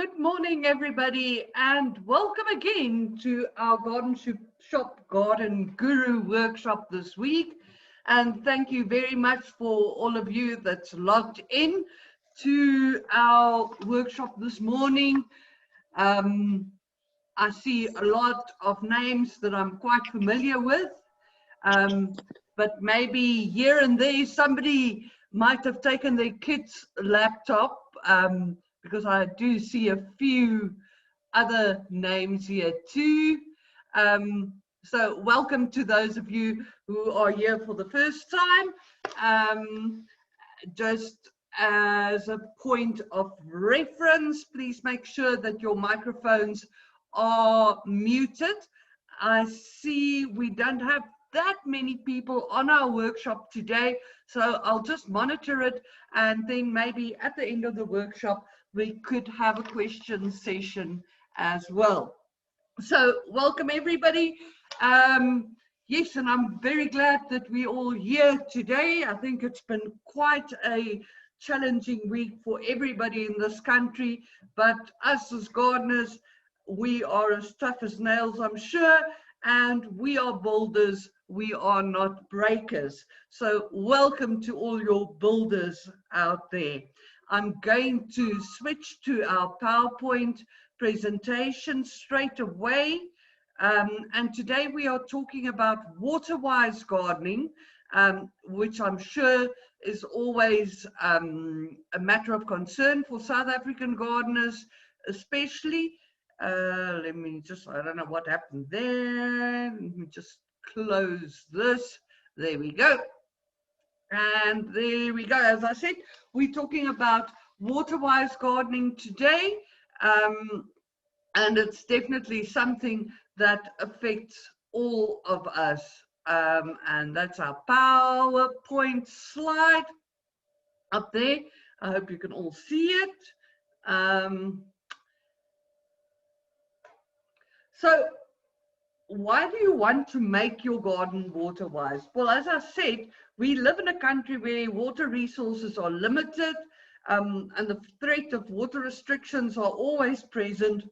Good morning, everybody, and welcome again to our Garden Shop Garden Guru workshop this week. And thank you very much for all of you that's logged in to our workshop this morning. I see a lot of names that I'm quite familiar with, but maybe here and there somebody might have taken their kid's laptop, because I do see a few other names here too. So welcome to those of you who are here for the first time. Just as a point of reference, please make sure that your microphones are muted. I see we don't have that many people on our workshop today, so I'll just monitor it, and then maybe at the end of the workshop we could have a question session as well. So welcome everybody. Yes, and I'm very glad that we're all here today. I think it's been quite a challenging week for everybody in this country, but us as gardeners, we are as tough as nails, I'm sure, and we are builders, we are not breakers. So welcome to all your builders out there. I'm going to switch to our PowerPoint presentation straight away. And today we are talking about water-wise gardening, which I'm sure is always a matter of concern for South African gardeners, especially. Let me just, I don't know what happened there. Let me just close this. There we go. And there we go. As I said, we're talking about water-wise gardening today. And it's definitely something that affects all of us. And that's our PowerPoint slide up there. I hope you can all see it. So why do you want to make your garden water-wise? Well, as I said, we live in a country where water resources are limited, and the threat of water restrictions are always present.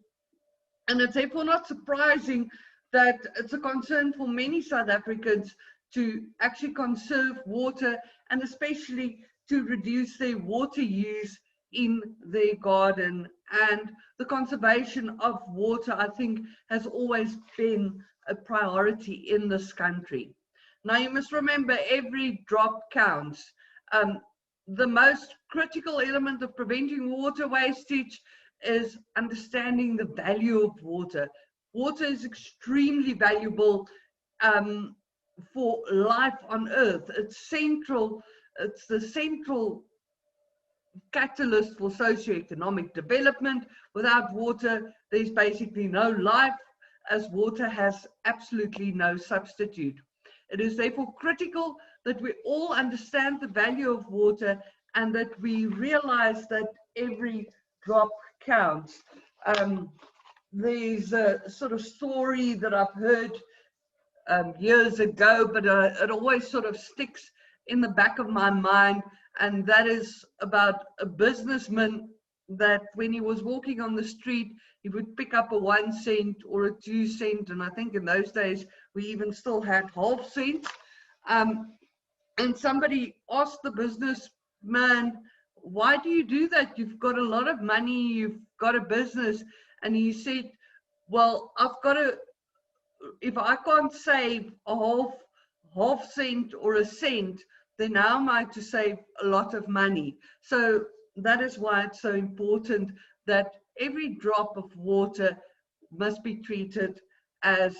And it's therefore not surprising that it's a concern for many South Africans to actually conserve water, and especially to reduce their water use in their garden. And the conservation of water, I think, has always been a priority in this country. Now, you must remember, every drop counts. The most critical element of preventing water wastage is understanding the value of water. Water is extremely valuable for life on Earth. It's central. It's the central catalyst for socioeconomic development. Without water, there's basically no life, as water has absolutely no substitute. It is therefore critical that we all understand the value of water, and that we realize that every drop counts. There's a sort of story that I've heard years ago, but it always sort of sticks in the back of my mind, and that is about a businessman that when he was walking on the street, he would pick up a 1 cent or a 2 cent, and I think in those days we even still had half cents. And somebody asked the businessman, why do you do that? You've got a lot of money, you've got a business. And he said, well, I've got to, if I can't save a half cent or a cent, then how am I to save a lot of money? So that is why it's so important that every drop of water must be treated as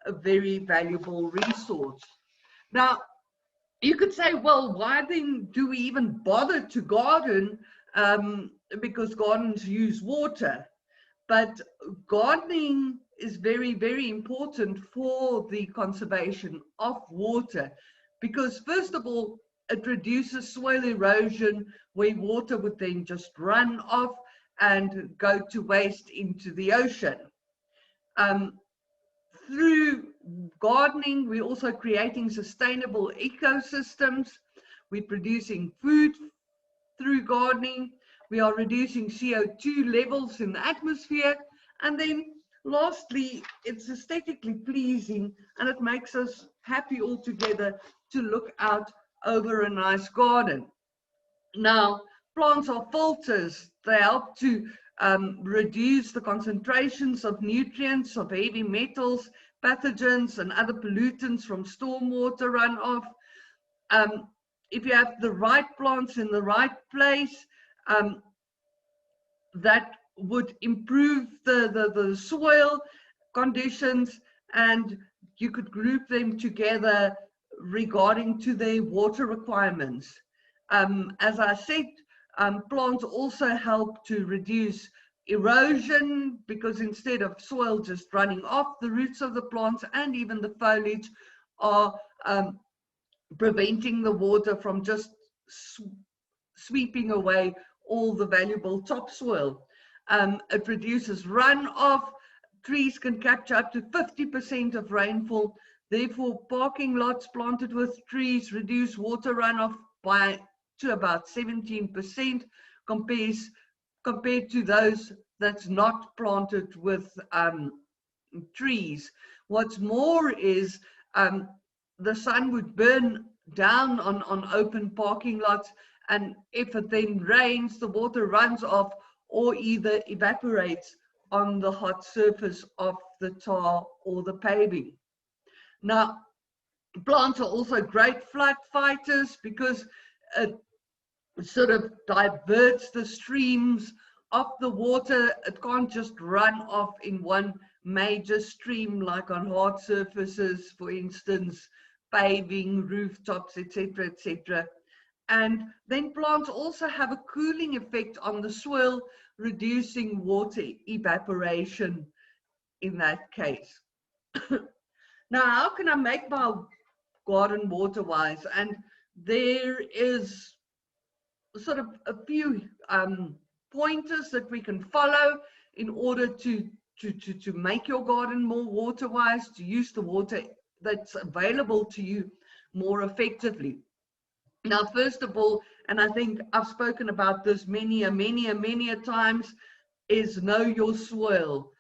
a very valuable resource. Now, you could say, well, why then do we even bother to garden? Because gardens use water. But gardening is very, very important for the conservation of water, because first of all, it reduces soil erosion, where water would then just run off and go to waste into the ocean. Through gardening, we're also creating sustainable ecosystems. We're producing food through gardening. we are reducing CO2 levels in the atmosphere, and then lastly, it's aesthetically pleasing and it makes us happy altogether to look out over a nice garden. Now, plants are filters. They help to reduce the concentrations of nutrients, of heavy metals, pathogens, and other pollutants from stormwater runoff. If you have the right plants in the right place, that would improve the soil conditions, and you could group them together regarding to their water requirements. As I said, plants also help to reduce erosion, because instead of soil just running off, the roots of the plants and even the foliage are preventing the water from just sweeping away all the valuable topsoil. It reduces runoff. Trees can capture up to 50% of rainfall. Therefore, parking lots planted with trees reduce water runoff to about 17% compared to those that's not planted with trees. What's more is the sun would burn down on open parking lots, and if it then rains, the water runs off or either evaporates on the hot surface of the tar or the paving. Now, plants are also great flood fighters because it sort of diverts the streams of the water. It can't just run off in one major stream like on hard surfaces, for instance, paving, rooftops, etc., etc. And then plants also have a cooling effect on the soil, reducing water evaporation in that case. Now, how can I make my garden water wise? And there is sort of a few pointers that we can follow in order to make your garden more water wise, to use the water that's available to you more effectively. Now, first of all, and I think I've spoken about this many a times, is know your soil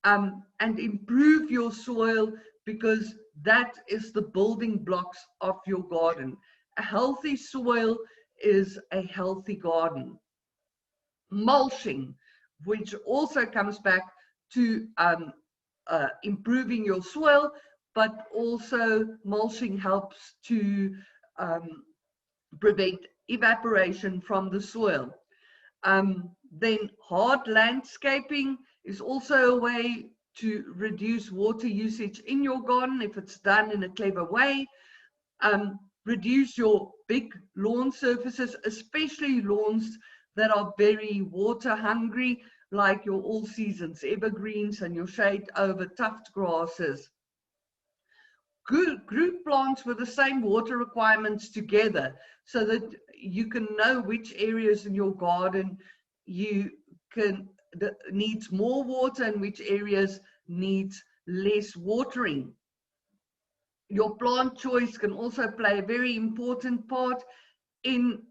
and improve your soil, because that is the building blocks of your garden. A healthy soil is a healthy garden. Mulching, which also comes back to improving your soil, but also mulching helps to prevent evaporation from the soil. Then hard landscaping is also a way to reduce water usage in your garden if it's done in a clever way. Reduce your big lawn surfaces, especially lawns that are very water hungry, like your all seasons evergreens and your shade over tuft grasses. Group plants with the same water requirements together so that you can know which areas in your garden needs more water and which areas needs less watering. Your plant choice can also play a very important part in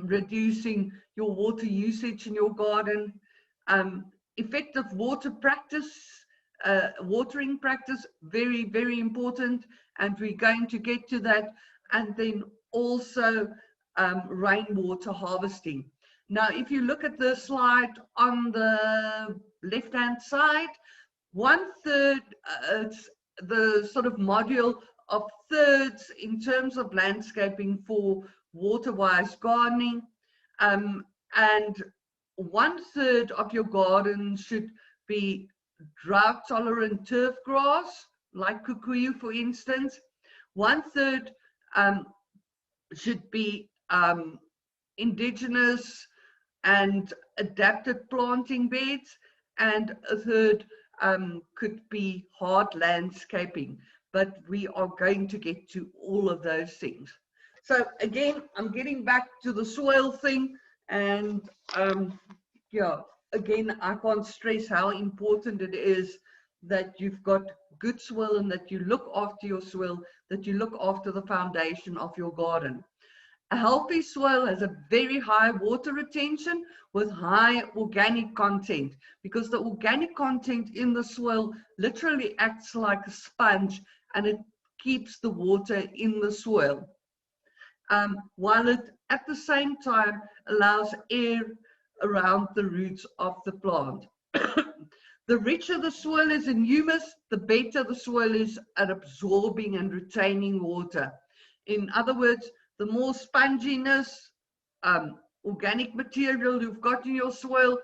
reducing your water usage in your garden. Effective water practice, watering practice, very important, and we're going to get to that. And then also rainwater harvesting. Now, if you look at the slide on the left-hand side, 1/3, the sort of module of thirds in terms of landscaping for water-wise gardening, and 1/3 of your garden should be drought-tolerant turf grass, like kikuyu, for instance. 1/3 should be indigenous and adapted planting beds, and 1/3 could be hard landscaping, but we are going to get to all of those things. So again, I'm getting back to the soil thing, and yeah, again, I can't stress how important it is that you've got good soil and that you look after your soil, that you look after the foundation of your garden. A healthy soil has a very high water retention with high organic content, because the organic content in the soil literally acts like a sponge, and it keeps the water in the soil, while it at the same time allows air around the roots of the plant. The richer the soil is in humus, the better the soil is at absorbing and retaining water. In other words, the more sponginess, organic material you've got in your soil,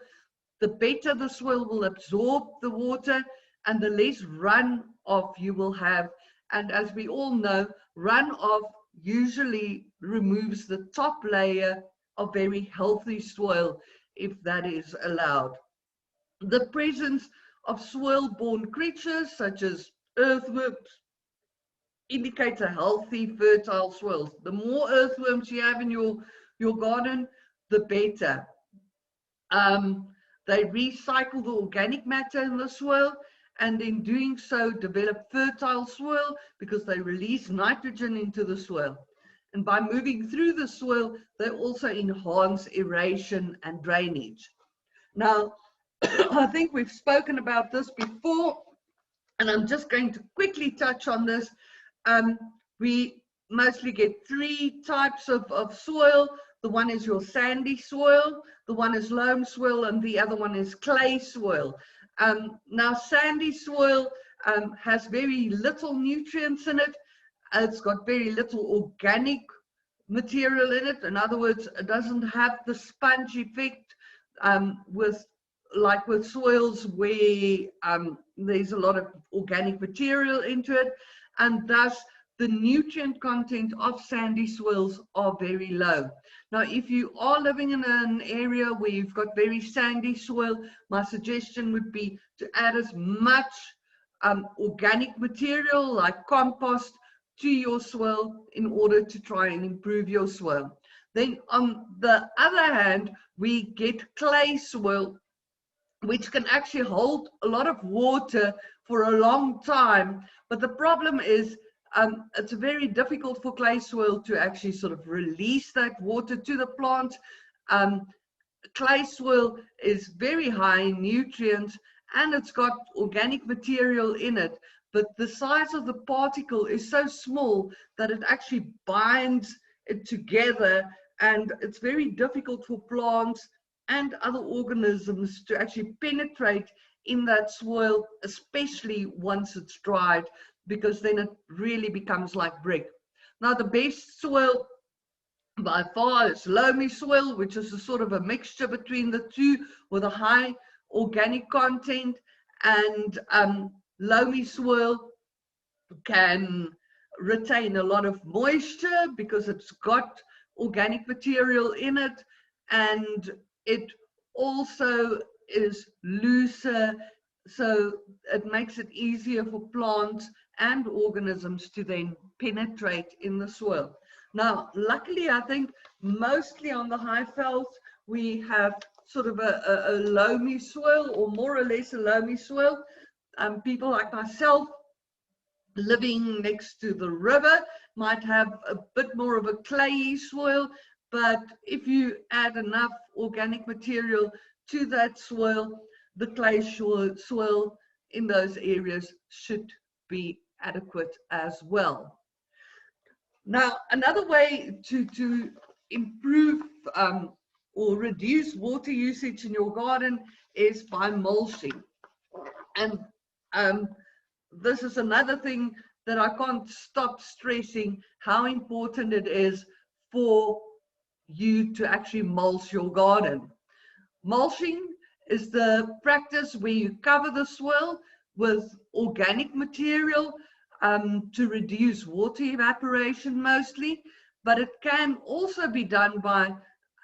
the better the soil will absorb the water and the less runoff you will have. And as we all know, runoff usually removes the top layer of very healthy soil, if that is allowed. The presence of soil-borne creatures such as earthworms indicates a healthy, fertile soil. The more earthworms you have in your garden, the better. They recycle the organic matter in the soil, and in doing so develop fertile soil because they release nitrogen into the soil. And by moving through the soil, they also enhance aeration and drainage. Now, I think we've spoken about this before, and I'm just going to quickly touch on this. We mostly get three types of soil. The one is your sandy soil, the one is loam soil, and the other one is clay soil. Now, sandy soil has very little nutrients in it. It's got very little organic material in it. In other words, it doesn't have the sponge effect like with soils where there's a lot of organic material into it, and thus the nutrient content of sandy soils are very low. Now, if you are living in an area where you've got very sandy soil, my suggestion would be to add as much organic material like compost to your soil in order to try and improve your soil. Then on the other hand, we get clay soil, which can actually hold a lot of water for a long time. But the problem is it's very difficult for clay soil to actually sort of release that water to the plant. Clay soil is very high in nutrients and it's got organic material in it, but the size of the particle is so small that it actually binds it together, and it's very difficult for plants and other organisms to actually penetrate in that soil, especially once it's dried, because then it really becomes like brick. Now, the best soil by far is loamy soil, which is a sort of a mixture between the two with a high organic content. And loamy soil can retain a lot of moisture because it's got organic material in it, and it also is looser, so it makes it easier for plants and organisms to then penetrate in the soil. Now, luckily, I think mostly on the Highveld, we have sort of a loamy soil, or more or less a loamy soil. People like myself living next to the river might have a bit more of a clayey soil, but if you add enough organic material to that soil, the clay soil in those areas should be adequate as well. Now, another way to improve or reduce water usage in your garden is by mulching. And this is another thing that I can't stop stressing, how important it is for you to actually mulch your garden. Mulching is the practice where you cover the soil with organic material to reduce water evaporation mostly, but it can also be done by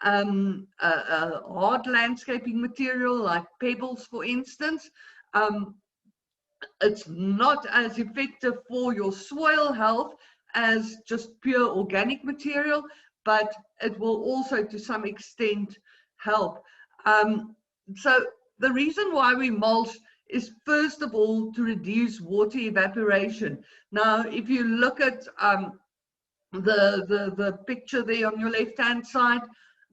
a hard landscaping material like pebbles, for instance. It's not as effective for your soil health as just pure organic material, but it will also to some extent help. So the reason why we mulch is, first of all, to reduce water evaporation. Now, if you look at the picture there on your left hand side.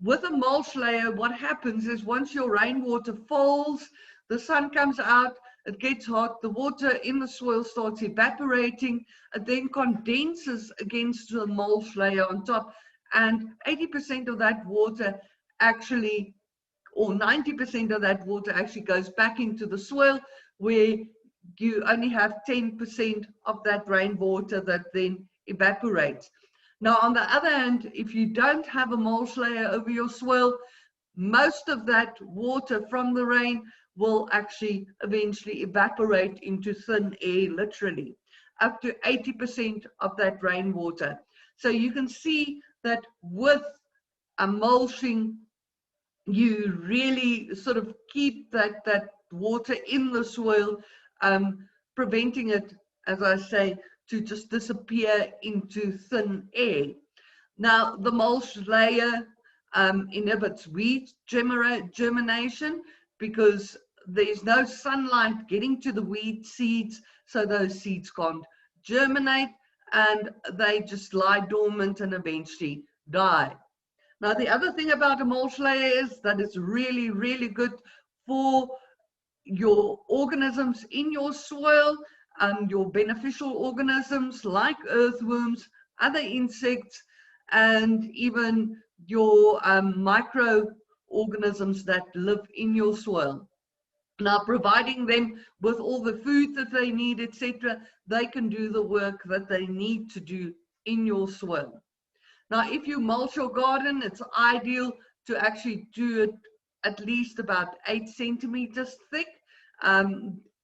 With a mulch layer, what happens is once your rainwater falls, the sun comes out, it gets hot, the water in the soil starts evaporating, it then condenses against the mulch layer on top, and 80% of that water actually, or 90% of that water actually goes back into the soil, where you only have 10% of that rainwater that then evaporates. Now, on the other hand, if you don't have a mulch layer over your soil, most of that water from the rain will actually eventually evaporate into thin air, literally, up to 80% of that rainwater. So you can see that with a mulching, you really sort of keep that water in the soil, preventing it, as I say, to just disappear into thin air. Now, the mulch layer inhibits weed germination because there's no sunlight getting to the weed seeds, so those seeds can't germinate and they just lie dormant and eventually die. Now, the other thing about a mulch layer is that it's really, really good for your organisms in your soil, your beneficial organisms like earthworms, other insects, and even your microorganisms that live in your soil. Now, providing them with all the food that they need, etc., they can do the work that they need to do in your soil. Now, if you mulch your garden, it's ideal to actually do it at least about 8 centimeters thick.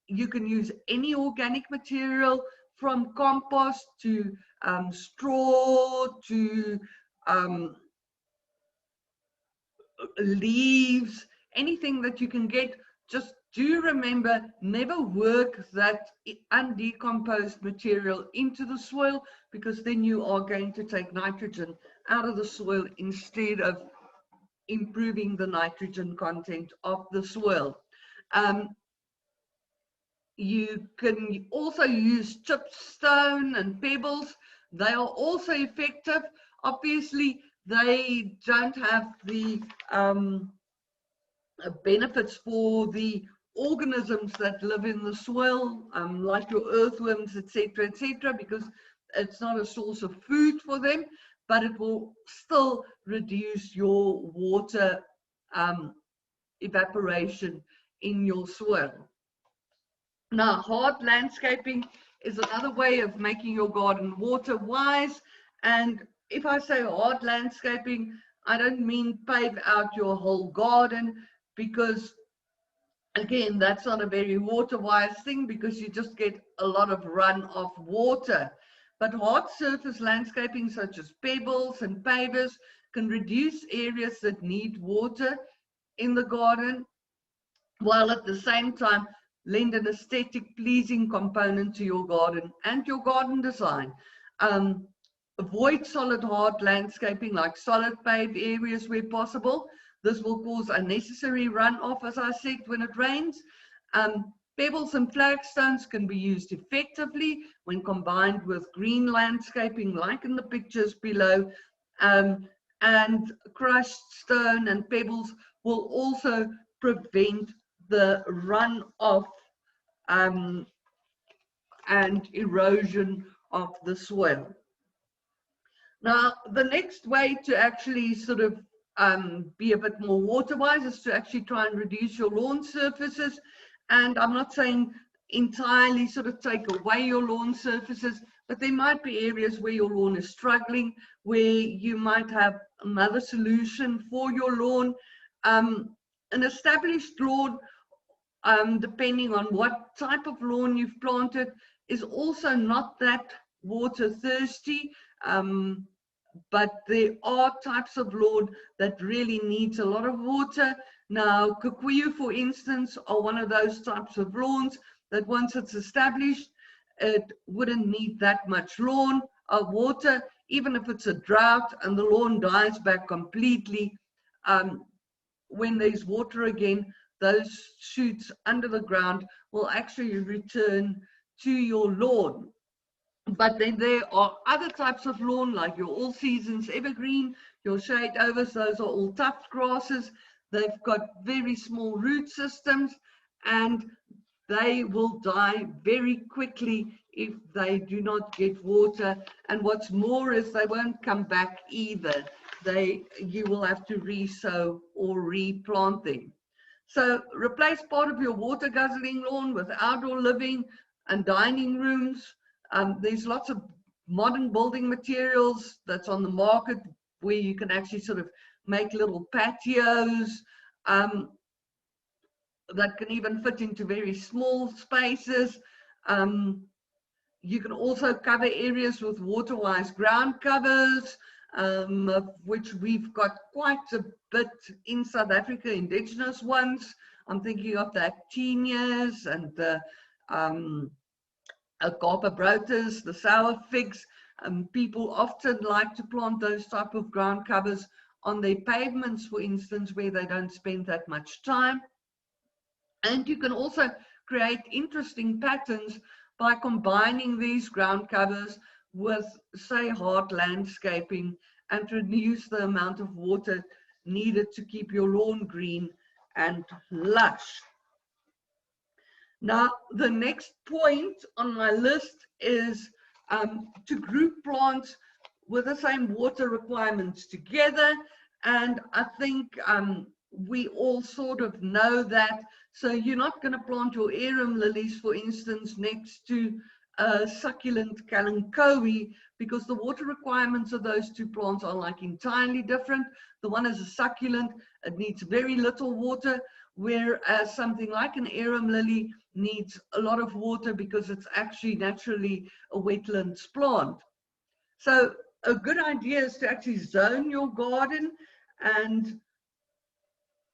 You can use any organic material from compost to straw to leaves, anything that you can get. Just do remember, never work that undecomposed material into the soil, because then you are going to take nitrogen out of the soil instead of improving the nitrogen content of the soil. You can also use chipped stone and pebbles. They are also effective. Obviously, they don't have the benefits for the organisms that live in the soil, like your earthworms, etc., etc., because it's not a source of food for them, but it will still reduce your water evaporation in your soil. Now, hard landscaping is another way of making your garden water wise. And if I say hard landscaping, I don't mean pave out your whole garden, because again, that's not a very water wise thing, because you just get a lot of runoff water. But hard surface landscaping such as pebbles and pavers can reduce areas that need water in the garden, while at the same time lend an aesthetic pleasing component to your garden and your garden design. Avoid solid hard landscaping like solid paved areas where possible. This will cause unnecessary runoff, as I said, when it rains. Pebbles and flagstones can be used effectively when combined with green landscaping, like in the pictures below. And crushed stone and pebbles will also prevent the runoff and erosion of the soil. Now, the next way to actually sort of be a bit more water wise is to actually try and reduce your lawn surfaces. And I'm not saying entirely sort of take away your lawn surfaces, but there might be areas where your lawn is struggling, where you might have another solution for your lawn. An established lawn, depending on what type of lawn you've planted, is also not that water thirsty. But there are types of lawn that really needs a lot of water. Now, Kikuyu, for instance, are one of those types of lawns that once it's established, it wouldn't need that much water, even if it's a drought and the lawn dies back completely. When there's water again, those shoots under the ground will actually return to your lawn. But then there are other types of lawn, like your all seasons evergreen, your shade overs. Those are all tufted grasses. They've got very small root systems, and they will die very quickly if they do not get water. And what's more is they won't come back either. You will have to re-sow or replant them. So replace part of your water guzzling lawn with outdoor living and dining rooms. There's lots of modern building materials that's on the market where you can actually sort of make little patios that can even fit into very small spaces. You can also cover areas with water-wise ground covers, of which we've got quite a bit in South Africa, indigenous ones. I'm thinking of the actinias and the Carpobrotus, the sour figs. People often like to plant those type of ground covers on their pavements, for instance, where they don't spend that much time. And you can also create interesting patterns by combining these ground covers with, say, hard landscaping, and reduce the amount of water needed to keep your lawn green and lush. Now, the next point on my list is to group plants with the same water requirements together. And I think we all sort of know that. So you're not going to plant your arum lilies, for instance, next to succulent kalanchoe, because the water requirements of those two plants are like entirely different. The one is a succulent, it needs very little water, whereas something like an arum lily needs a lot of water because it's actually naturally a wetlands plant. So a good idea is to actually zone your garden, and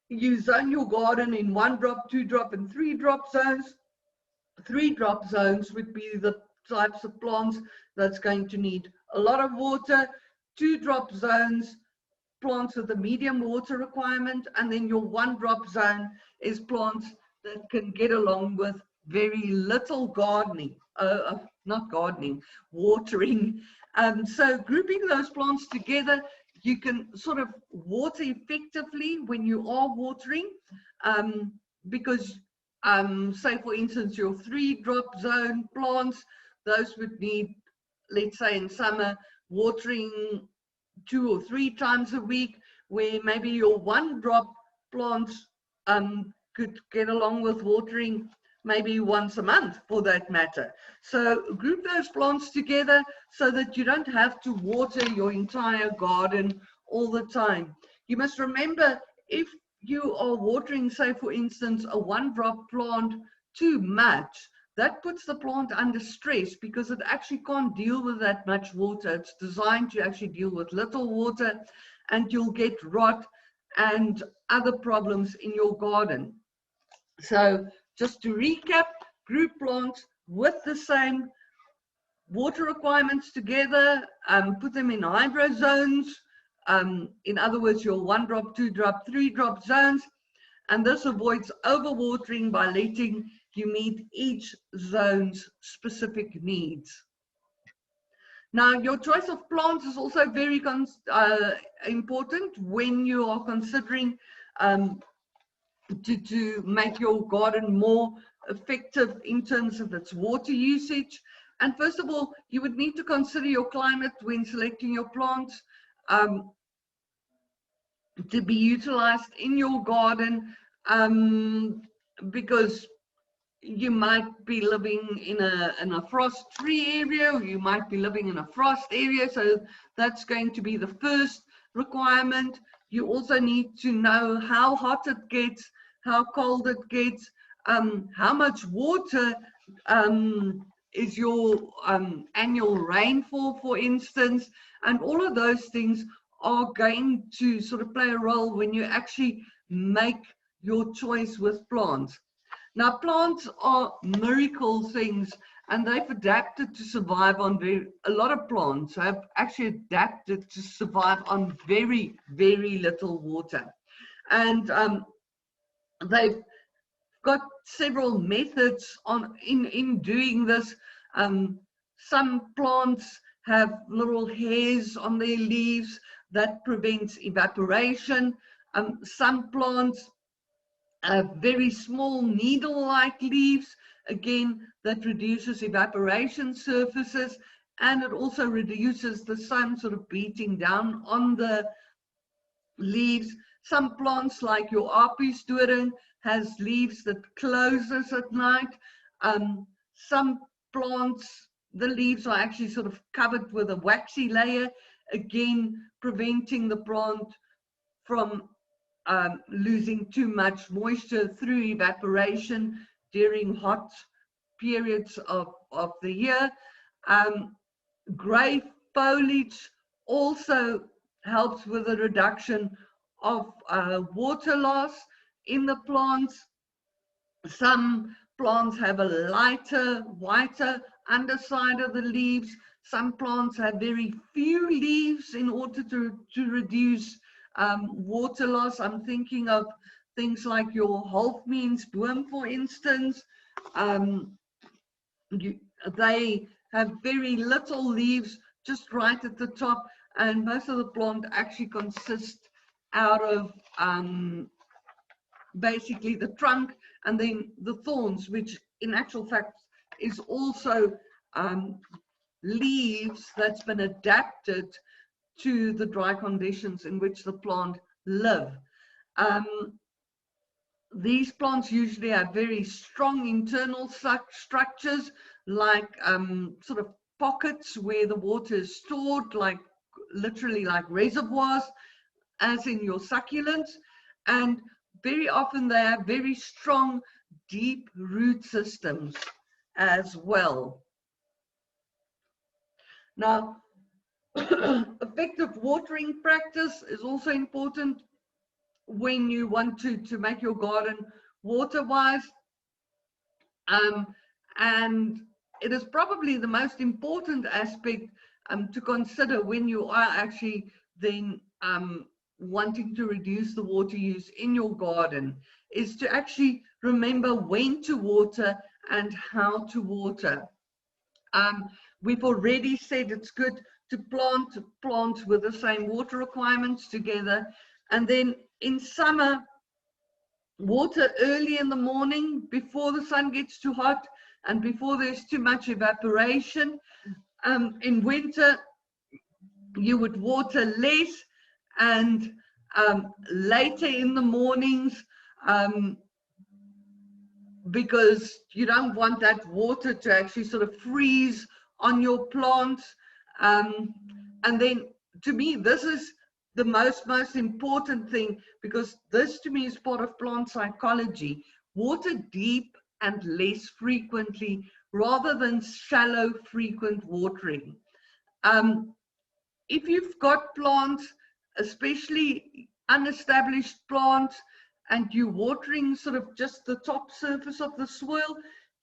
you zone your garden in 1-drop, 2-drop, and 3-drop zones. 3-drop zones would be the types of plants that's going to need a lot of water. 2-drop zones, plants with a medium water requirement, and then your 1-drop zone is plants that can get along with very little gardening, not gardening, watering. So grouping those plants together, you can sort of water effectively when you are watering, because say for instance your 3-drop zone plants, those would need, let's say in summer, watering 2 or 3 times a week, where maybe your 1-drop plants could get along with watering maybe once a month, for that matter. So group those plants together so that you don't have to water your entire garden all the time. You must remember, if you are watering, say for instance, a 1-drop plant too much, that puts the plant under stress because it actually can't deal with that much water. It's designed to actually deal with little water, and you'll get rot and other problems in your garden. So just to recap, group plants with the same water requirements together, put them in hydro zones. In other words, your 1-drop, 2-drop, 3-drop zones. And this avoids overwatering by letting you meet each zone's specific needs. Now, your choice of plants is also very important when you are considering to make your garden more effective in terms of its water usage. And first of all, you would need to consider your climate when selecting your plants to be utilized in your garden, because you might be living in a frost-free area, or you might be living in a frost area, so that's going to be the first requirement. You also need to know how hot it gets, how cold it gets, how much water is your annual rainfall, for instance, and all of those things are going to sort of play a role when you actually make your choice with plants. Now, plants are miracle things, and they've adapted to survive on a lot of plants have actually adapted to survive on very, very little water. And they've got several methods in doing this. Some plants have little hairs on their leaves that prevents evaporation. Some plants have very small needle-like leaves, again, that reduces evaporation surfaces, and it also reduces the sun sort of beating down on the leaves. Some plants like your Apiesdoorn has leaves that closes at night. Some plants, the leaves are actually sort of covered with a waxy layer, again preventing the plant from losing too much moisture through evaporation during hot periods of the year. Grey foliage also helps with the reduction of water loss in the plants. Some plants have a lighter, whiter underside of the leaves. Some plants have very few leaves in order to reduce water loss. I'm thinking of things like your Halfmeensboom, for instance. They have very little leaves just right at the top, and most of the plant actually consists out of basically the trunk and then the thorns, which in actual fact is also leaves that's been adapted to the dry conditions in which the plant live. These plants usually have very strong internal structures, like sort of pockets where the water is stored, like literally like reservoirs, as in your succulents. And very often they have very strong, deep root systems as well. Now, effective watering practice is also important when you want to make your garden water-wise. And it is probably the most important aspect to consider when you are actually then wanting to reduce the water use in your garden, is to actually remember when to water and how to water. We've already said it's good to plant plants with the same water requirements together, and then in summer, water early in the morning before the sun gets too hot and before there's too much evaporation. In winter, you would water less and later in the mornings, because you don't want that water to actually sort of freeze on your plants. And then to me, this is the most important thing, because this to me is part of plant psychology. Water deep and less frequently rather than shallow frequent watering. If you've got plants, especially unestablished plants, and you're watering sort of just the top surface of the soil,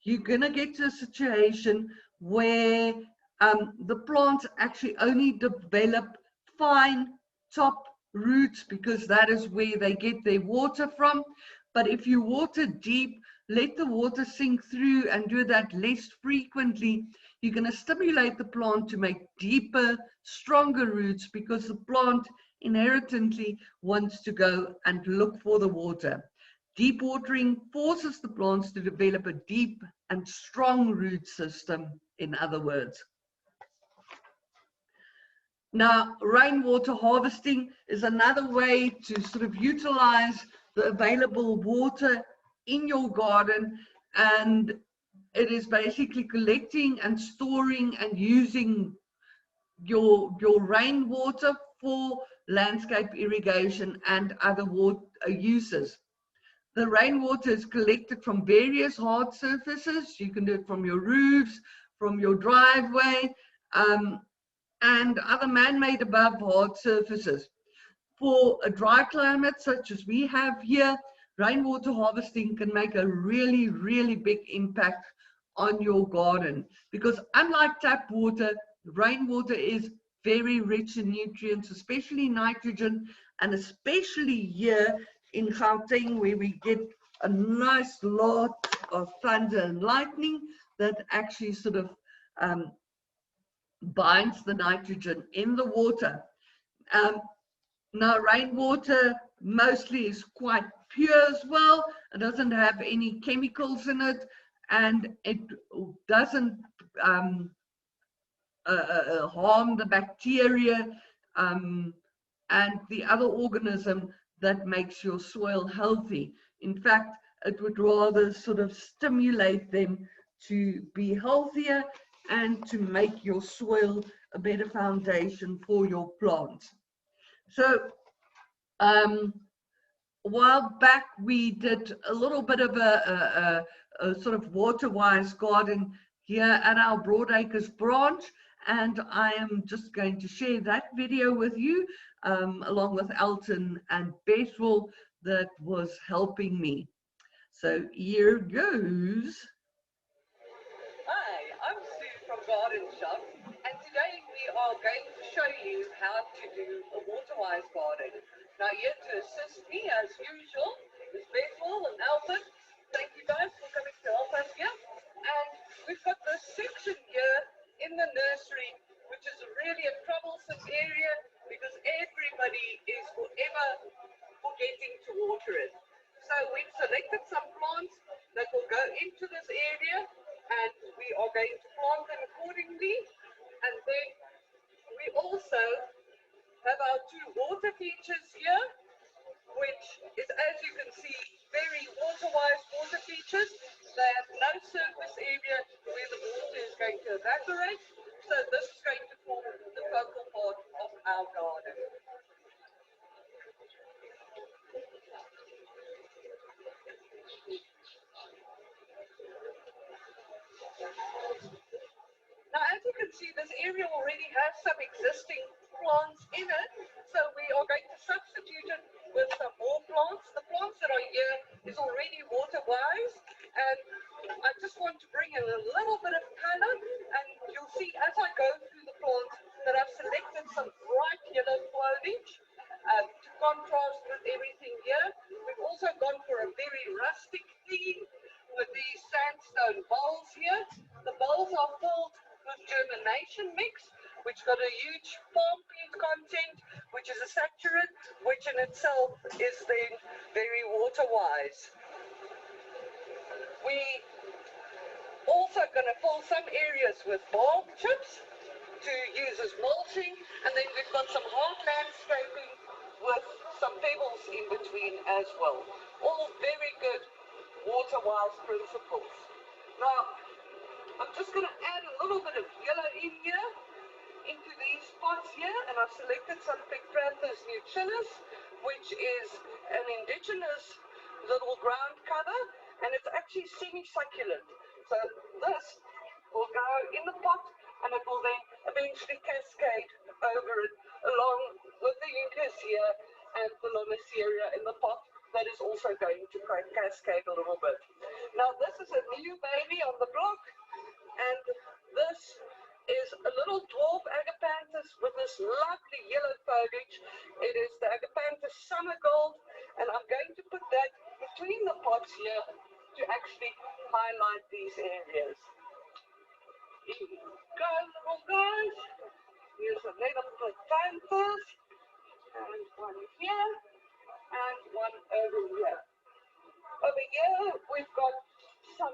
you're going to get to a situation where the plants actually only develop fine top roots, because that is where they get their water from. But if you water deep, let the water sink through and do that less frequently, you're going to stimulate the plant to make deeper, stronger roots, because the plant inherently wants to go and look for the water. Deep watering forces the plants to develop a deep and strong root system, in other words. Now, rainwater harvesting is another way to sort of utilize the available water in your garden, and it is basically collecting and storing and using your rainwater for landscape irrigation and other water uses. The rainwater is collected from various hard surfaces. You can do it from your roofs, from your driveway, and other man-made above hard surfaces. For a dry climate such as we have here, rainwater harvesting can make a really, really big impact on your garden, because unlike tap water, rainwater is very rich in nutrients, especially nitrogen, and especially here in Gauteng, where we get a nice lot of thunder and lightning that actually sort of binds the nitrogen in the water. Um, Now, rainwater mostly is quite pure as well. It doesn't have any chemicals in it, and it doesn't harm the bacteria and the other organism that makes your soil healthy. In fact, it would rather sort of stimulate them to be healthier and to make your soil a better foundation for your plants. So, a while back, we did a little bit of a sort of water-wise garden here at our Broadacres branch, and I am just going to share that video with you, along with Elton and Bethel that was helping me. So here goes. Hi, I'm Sue from Garden Shop, and today we are going to show you how to do a water-wise garden. Now, here to assist me, as usual, is Bethel and Elton. Thank you guys for coming to help us here. And we've got this section here in the nursery, which is really a troublesome area because everybody is forever forgetting to water it. So we've selected some plants that will go into this area, and we are going to plant them accordingly. And then we also have our two water features here, which is, as you can see, very water-wise water features. They have no surface area where the water is going to evaporate, so this is going to form the focal part of our garden. Now, as you can see, this area already has some existing plants in it, so we are going to substitute it with some more plants. The plants that are here is already water-wise, and I just want to bring in a little bit of color, and you'll see as I go through the plants that I've selected some bright yellow foliage to contrast with everything here. We've also gone for a very rustic theme with these sandstone bowls here. The bowls are filled with germination mix, which got a huge farm peat content, which is a saturate, which in itself is then very water-wise. We also going to fill some areas with bulb chips to use as mulching, and then we've got some hard landscaping with some pebbles in between as well. All very good water-wise principles. Now, I'm just going to add a little bit of yellow in here into these pots here, and I've selected some Picranthus nucellus, which is an indigenous little ground cover, and it's actually semi-succulent. So this will go in the pot, and it will then eventually cascade over it along with the Euchus here and the Lonacearia in the pot. That is also going to cascade a little bit. Now, this is a new baby on the block, and this is a little dwarf Agapanthus with this lovely yellow foliage. It is the Agapanthus Summer Gold, and I'm going to put that between the pots here to actually highlight these areas. Here we go, little guys. Here's another Platanthus, and one here, and one over here. Over here, we've got some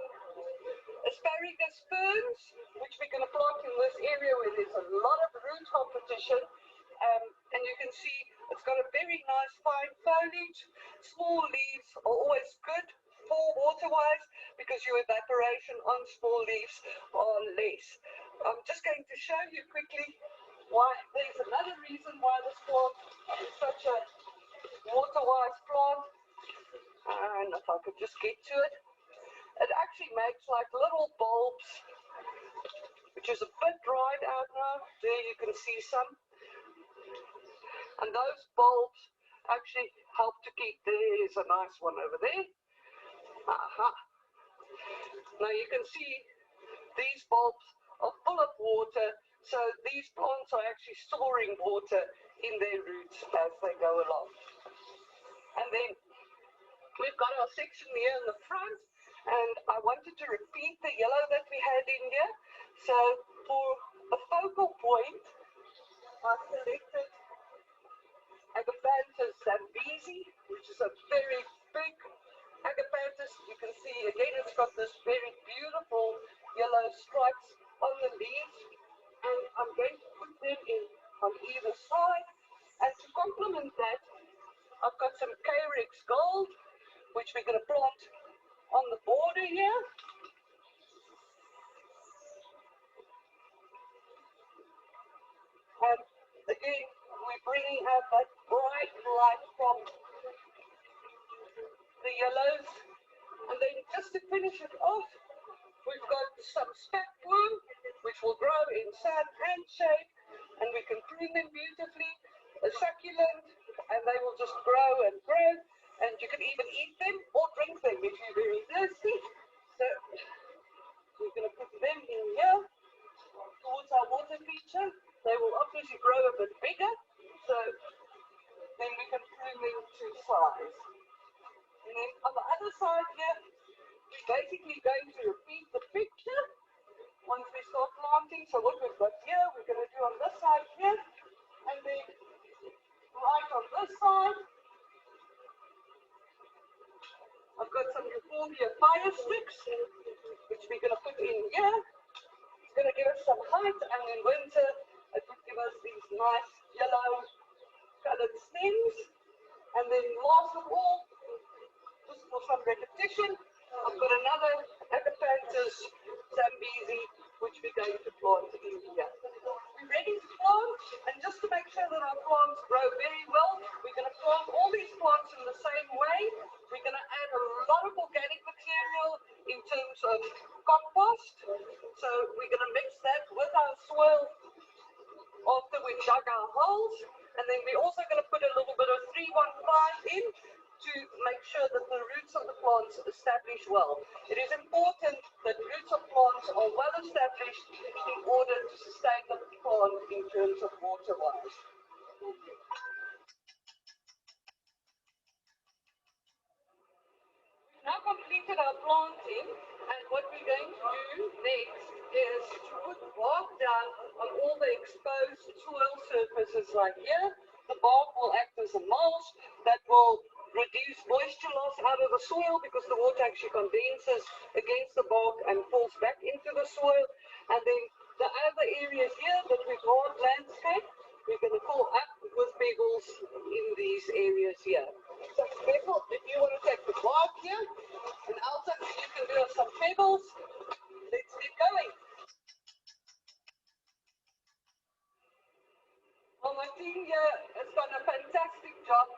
asparagus ferns, which we're going to plant in this area where there's a lot of root competition. And you can see it's got a very nice fine foliage. Small leaves are always good for water-wise because your evaporation on small leaves are less. I'm just going to show you quickly why there's another reason why this plant is such a water-wise plant. And if I could just get to it. It actually makes like little bulbs, which is a bit dried out now. There you can see some. And those bulbs actually help to keep, there's a nice one over there. Now you can see these bulbs are full of water, so these plants are actually storing water in their roots as they go along. And then we've got our section here in the front, and I wanted to repeat the yellow that we had in here. So for a focal point, I selected Agapanthus zambezi, which is a very big Agapanthus. You can see again it's got this very beautiful yellow stripes on the leaves, and I'm going to put them in on either side. And to complement that, I've got some Carex Gold, which we're going to plant on the border here. And again, we're bringing out that bright light from the yellows. And then just to finish it off, we've got some spackworm, which will grow in sand and shade, and we can prune them beautifully. A succulent, and they will just grow and grow, and you can even eat them or drink them if you're very thirsty. So we're going to put them in here towards our water feature. They will obviously grow a bit bigger, so then we can prune them to size. And then on the other side here, we're basically going to repeat the picture once we start planting. So what we've got here, we're going to do on this side here, and then right on this side, I've got some Euphorbia fire sticks, which we're going to put in here. It's going to give us some height, and in winter, it would give us these nice yellow colored stems. And then last of all, just for some repetition, I've got another Agapanthus zambezi, which we're going to plant in here. We're ready to plant, and just to make sure that our plants grow very well, we're going to plant all these plants in the same way. We're going to add a lot of organic material in terms of compost. So we're going to mix that with our soil after we've dug our holes, and then we're also going to put a little bit of 315 in to make sure that the roots of the plants establish well. It is important that roots of plants are well established in order to sustain the plant in terms of water-wise. We've now completed our planting, and what we're going to do next is to put bark down on all the exposed soil surfaces right here. The bark will act as a mulch that will reduce moisture loss out of the soil, because the water actually condenses against the bark and falls back into the soil. And then the other areas here that we've hard landscape, we're going to fill up with pebbles in these areas here. So Bethel, if you want to take the bark here, and Alton, if you can do us some pebbles, let's get going. Well, my team here has done a fantastic job.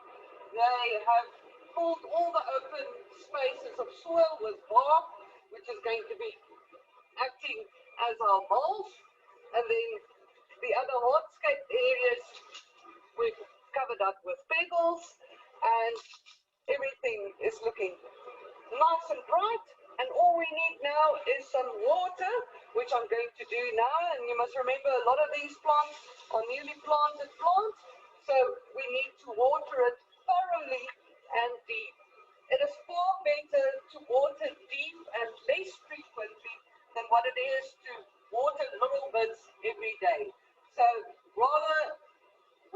They have filled all the open spaces of soil with bark, which is going to be acting as our mulch. And then the other hardscape areas we've covered up with pebbles, and everything is looking nice and bright. And all we need now is some water, which I'm going to do now. And you must remember, a lot of these plants are newly planted plants, so we need to water it thoroughly and deep. It is far better to water deep and less frequently than what it is to water little bits every day. So rather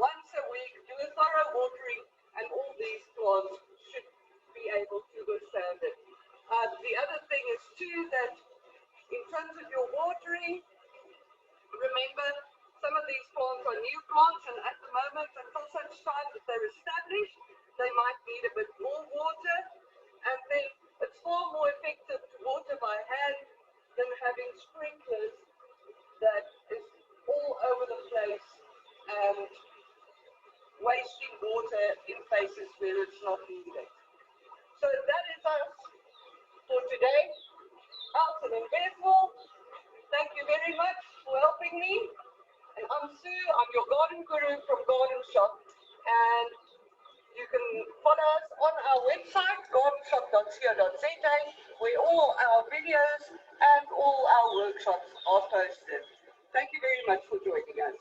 once a week, do a thorough watering, and all these plants should be able to withstand it. The other thing is too that in terms of your watering, remember some of these plants are new plants, and at the moment, until such time that they're established, they might need a bit more water, and then it's far more effective to water by hand than having sprinklers that is all over the place and wasting water in places where it's not needed. So that is us for today. Alton and Bethel, thank you very much for helping me. And I'm Sue, I'm your garden guru from Garden Shop, and you can follow us on our website, gardenshop.co.za, where all our videos and all our workshops are posted. Thank you very much for joining us.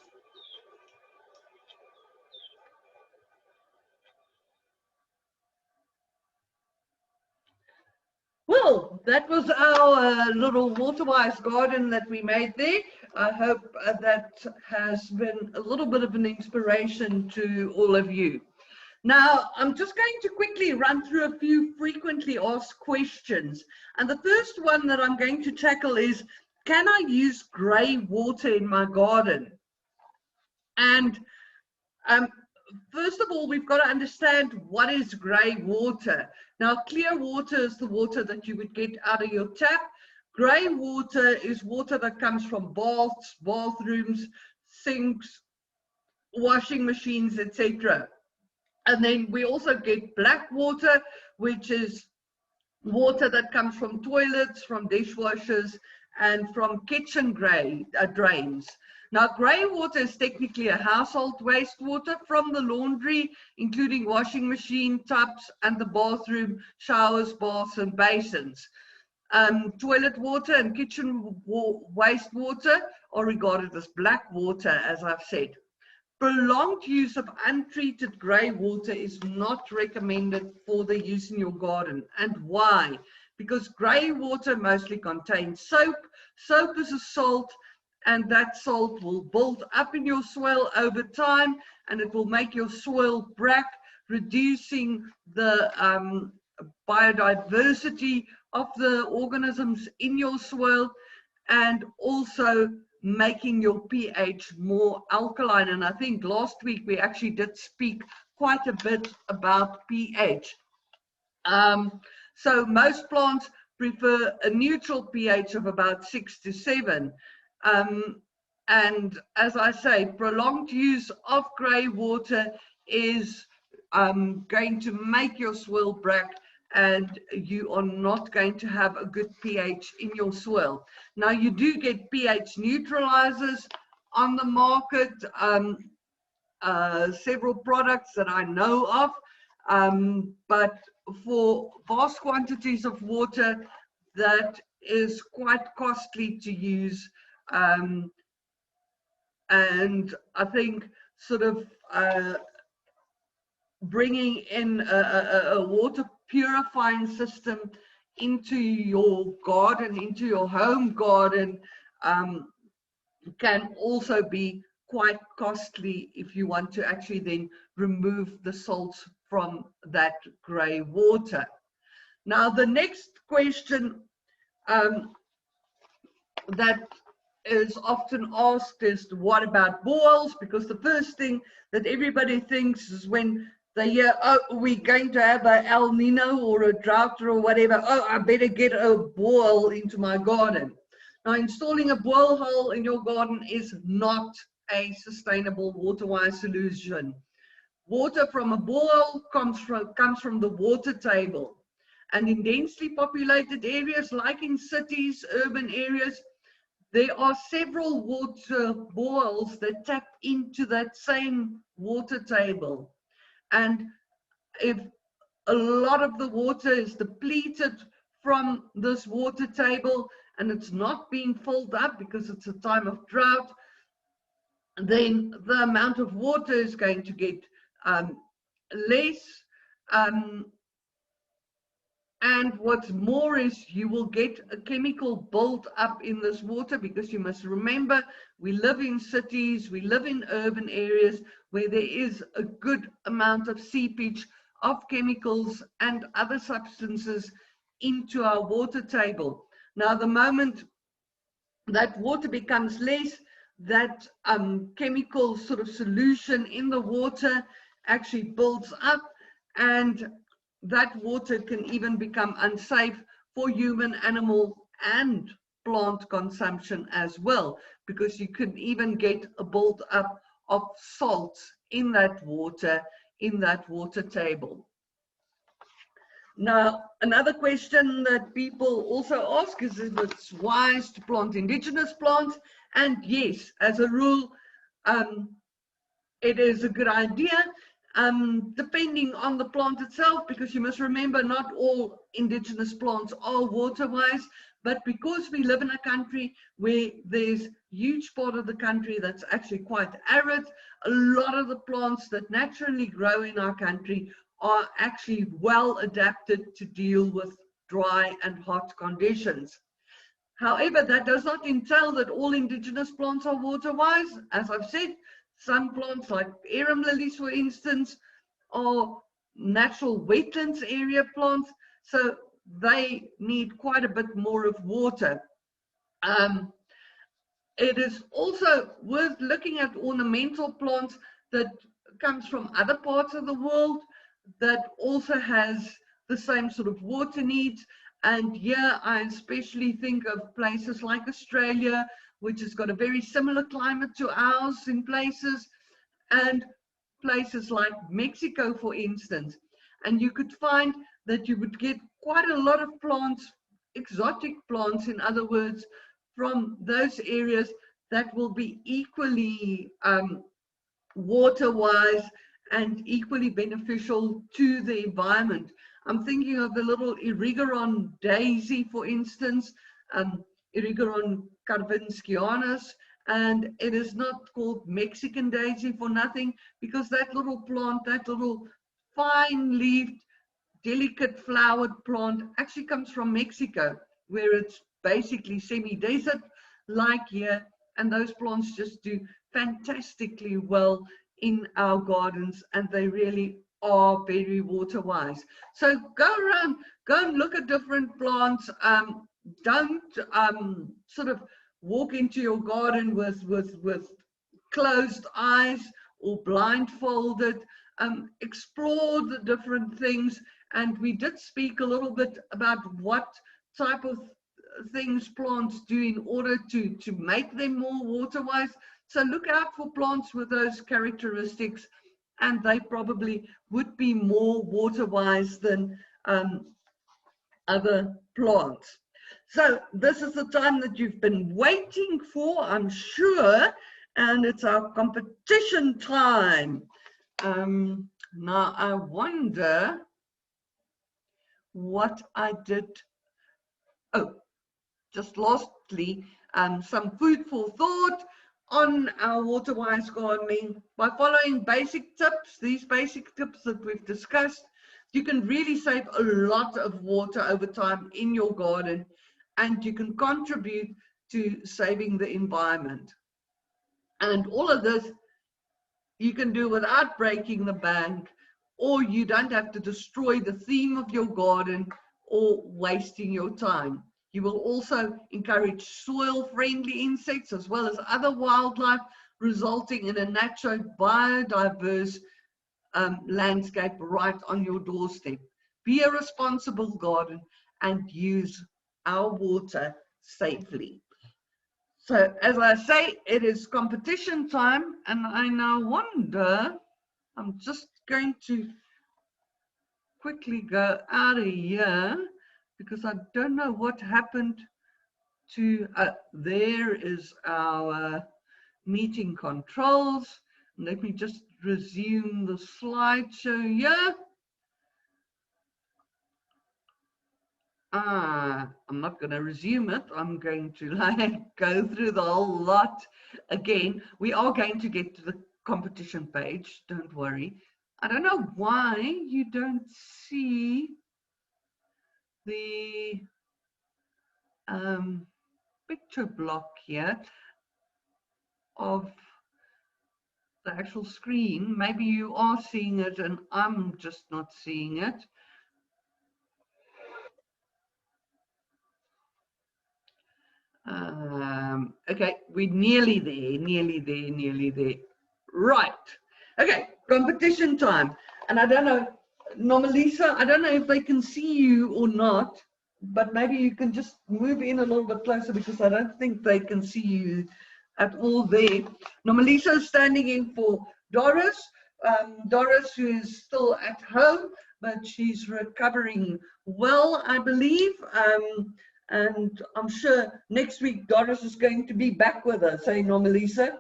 Well, that was our little water-wise garden that we made there. I hope that has been a little bit of an inspiration to all of you. Now, I'm just going to quickly run through a few frequently asked questions. And the first one that I'm going to tackle is, can I use grey water in my garden? And first of all, we've got to understand what is grey water. Now, clear water is the water that you would get out of your tap. Grey water is water that comes from baths, bathrooms, sinks, washing machines, etc. And then we also get black water, which is water that comes from toilets, from dishwashers, and from kitchen drains. Now, grey water is technically a household wastewater from the laundry, including washing machine, tubs, and the bathroom, showers, baths, and basins. Toilet water and kitchen wastewater are regarded as black water, as I've said. Prolonged use of untreated grey water is not recommended for the use in your garden. And why? Because grey water mostly contains soap. Soap is a salt, and that salt will build up in your soil over time, and it will make your soil black, reducing the biodiversity of the organisms in your soil, and also making your pH more alkaline. And I think last week we actually did speak quite a bit about pH. So most plants prefer a neutral pH of about 6 to 7. And as I say, prolonged use of grey water is going to make your soil black, and you are not going to have a good pH in your soil. Now, you do get pH neutralizers on the market, several products that I know of, but for vast quantities of water, that is quite costly to use. And I think sort of bringing in a water purifying system into your garden, into your home garden, can also be quite costly if you want to actually then remove the salts from that grey water. Now, the next question that is often asked is, what about boils? Because the first thing that everybody thinks is when they hear, oh, we're going to have an El Nino or a drought or whatever, oh, I better get a boil into my garden. Now, installing a borehole in your garden is not a sustainable water-wise solution. Water from a borehole comes from the water table. And in densely populated areas, like in cities, urban areas, there are several water boreholes that tap into that same water table. And if a lot of the water is depleted from this water table and it's not being filled up because it's a time of drought, then the amount of water is going to get less. And what's more is you will get a chemical build up in this water, because you must remember, we live in cities, we live in urban areas where there is a good amount of seepage of chemicals and other substances into our water table. Now, the moment that water becomes less, that chemical sort of solution in the water actually builds up, and that water can even become unsafe for human, animal, and plant consumption as well, because you could even get a build up of salts in that water table. Now, another question that people also ask is if it's wise to plant indigenous plants. And yes, as a rule, it is a good idea, depending on the plant itself, because you must remember, not all indigenous plants are water-wise, but because we live in a country where there's a huge part of the country that's actually quite arid, a lot of the plants that naturally grow in our country are actually well adapted to deal with dry and hot conditions. However, that does not entail that all indigenous plants are water-wise. As I've said, some plants like arum lilies, for instance, are natural wetlands area plants, so they need quite a bit more of water. It is also worth looking at ornamental plants that comes from other parts of the world that also has the same sort of water needs. And here I especially think of places like Australia, which has got a very similar climate to ours in places, and places like Mexico, for instance. And you could find that you would get quite a lot of plants, exotic plants, in other words, from those areas that will be equally water-wise and equally beneficial to the environment. I'm thinking of the little Erigeron daisy, for instance, Erigeron carvinskianus, and it is not called Mexican daisy for nothing, because that little plant, that little fine-leaved, delicate flowered plant actually comes from Mexico, where it's basically semi-desert like here, and those plants just do fantastically well in our gardens, and they really are very water wise. So go around, go and look at different plants. Don't sort of walk into your garden with closed eyes or blindfolded. Explore the different things, and we did speak a little bit about what type of things plants do in order to make them more water wise. So look out for plants with those characteristics, and they probably would be more water wise than other plants. So this is the time that you've been waiting for, I'm sure, and it's our competition time. Now I wonder what I did. Oh, just lastly, some food for thought on our water-wise gardening. By following basic tips, these basic tips that we've discussed, you can really save a lot of water over time in your garden, and you can contribute to saving the environment. And all of this you can do without breaking the bank, or you don't have to destroy the theme of your garden or wasting your time. You will also encourage soil-friendly insects as well as other wildlife, resulting in a natural biodiverse landscape right on your doorstep. Be a responsible garden and use our water safely. So as I say, it is competition time, and I now wonder, I'm just going to quickly go out of here because I don't know what happened to, there is our meeting controls. Let me just resume the slideshow here. I'm not going to resume it. I'm going to go through the whole lot again. We are going to get to the competition page, don't worry. I don't know why you don't see the picture block here of the actual screen. Maybe you are seeing it and I'm just not seeing it. Okay, we're nearly there. Right. Okay, competition time. And I don't know, Nomalisa, I don't know if they can see you or not, but maybe you can just move in a little bit closer because I don't think they can see you at all there. Nomalisa is standing in for Doris. Doris, who is still at home, but she's recovering well, I believe. And I'm sure next week Doris is going to be back with us, hey Nomalisa?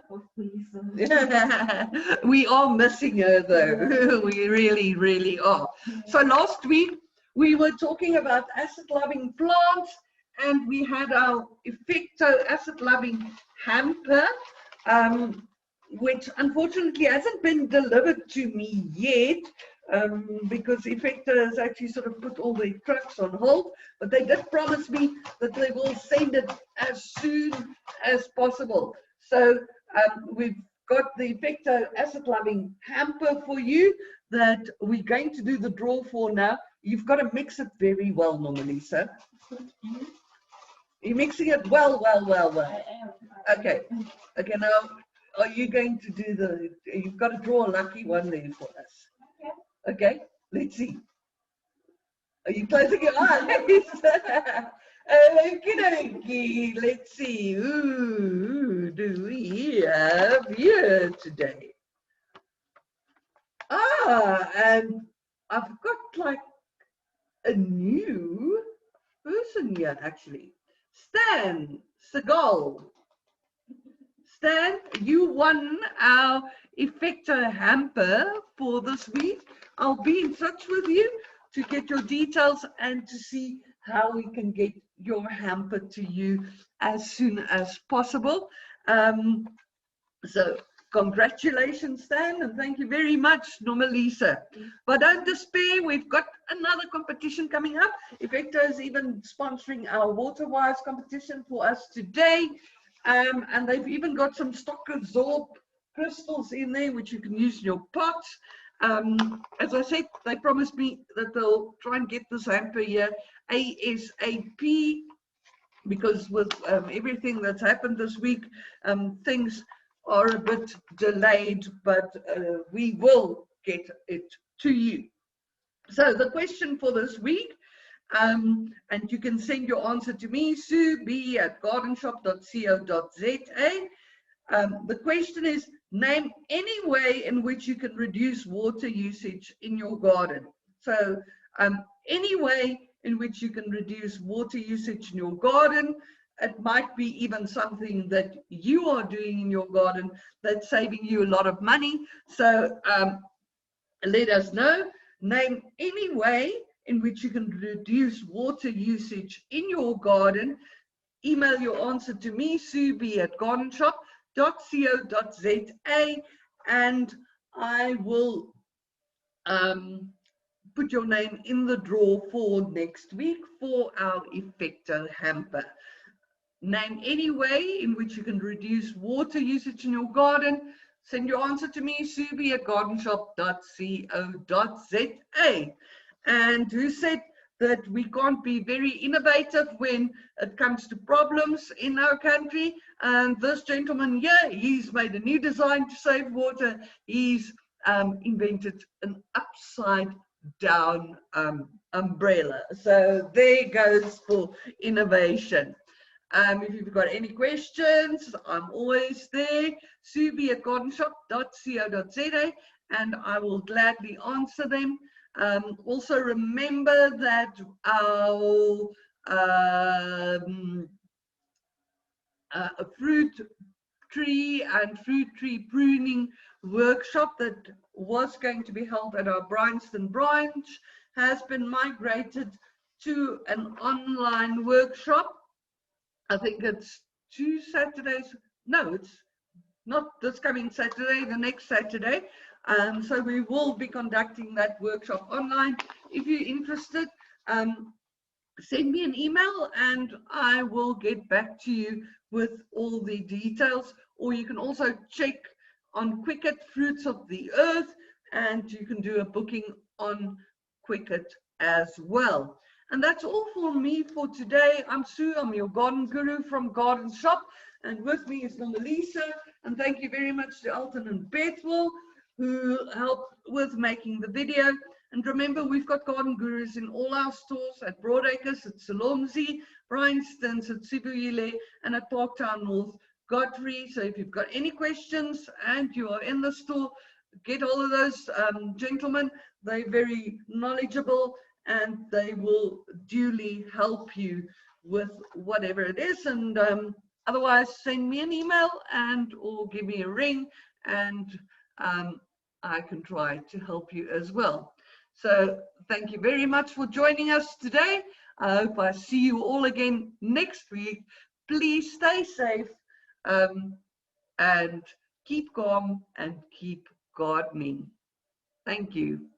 We are missing her though. We really are. So last week we were talking about acid-loving plants, and we had our Effecto acid-loving hamper, which unfortunately hasn't been delivered to me yet. because Effector has actually sort of put all the trucks on hold, but they did promise me that they will send it as soon as possible. So we've got the Effector Asset Loving hamper for you that we're going to do the draw for now. You've got to mix it very well, Nomalisa. You're mixing it well. Okay. Okay, now are you going to do you've got to draw a lucky one there for us. Okay, let's see. Are you closing your eyes? Okay, let's see. Who do we have here today? And I've got like a new person here actually. Stan Seagal. Stan, you won our Effector hamper for this week. I'll be in touch with you to get your details and to see how we can get your hamper to you as soon as possible. So congratulations, Stan, and thank you very much, Nomalisa. But don't despair, we've got another competition coming up. Effector is even sponsoring our water-wise competition for us today. And they've even got some stock absorb crystals in there, which you can use in your pots. As I said, they promised me that they'll try and get this hamper here ASAP, because with everything that's happened this week, things are a bit delayed, but we will get it to you. So the question for this week, and you can send your answer to me, sueb@gardenshop.co.za. The question is, name any way in which you can reduce water usage in your garden. So any way in which you can reduce water usage in your garden. It might be even something that you are doing in your garden that's saving you a lot of money. So let us know. Name any way in which you can reduce water usage in your garden. Email your answer to me, sueb@gardenshop.co.za, and I will put your name in the draw for next week for our Effector hamper. Name any way in which you can reduce water usage in your garden. Send your answer to me, sueb@gardenshop.co.za. And who said that we can't be very innovative when it comes to problems in our country? And this gentleman here, he's made a new design to save water. He's invented an upside down umbrella. So there goes for innovation. If you've got any questions, I'm always there, sueb@gardenshop.co.za, and I will gladly answer them. Also remember that our fruit tree and fruit tree pruning workshop that was going to be held at our Bryanston branch has been migrated to an online workshop. I think it's 2 Saturdays. No, it's not this coming Saturday, the next Saturday. So we will be conducting that workshop online. If you're interested, send me an email and I will get back to you with all the details. Or you can also check on Quicket Fruits of the Earth, and you can do a booking on Quicket as well. And that's all for me for today. I'm Sue, I'm your garden guru from Garden Shop, and with me is Nomalisa. And thank you very much to Elton and Bethwell who helped with making the video. And remember, we've got garden gurus in all our stores at Broadacres, at Salomzi, Bryanston's, at Sibuyile, and at Parktown North, Godfrey. So if you've got any questions and you are in the store, get all of those gentlemen. They're very knowledgeable and they will duly help you with whatever it is. And otherwise, send me an email and or give me a ring, and I can try to help you as well. So thank you very much for joining us today. I hope I see you all again next week. Please stay safe and keep calm and keep gardening. Thank you.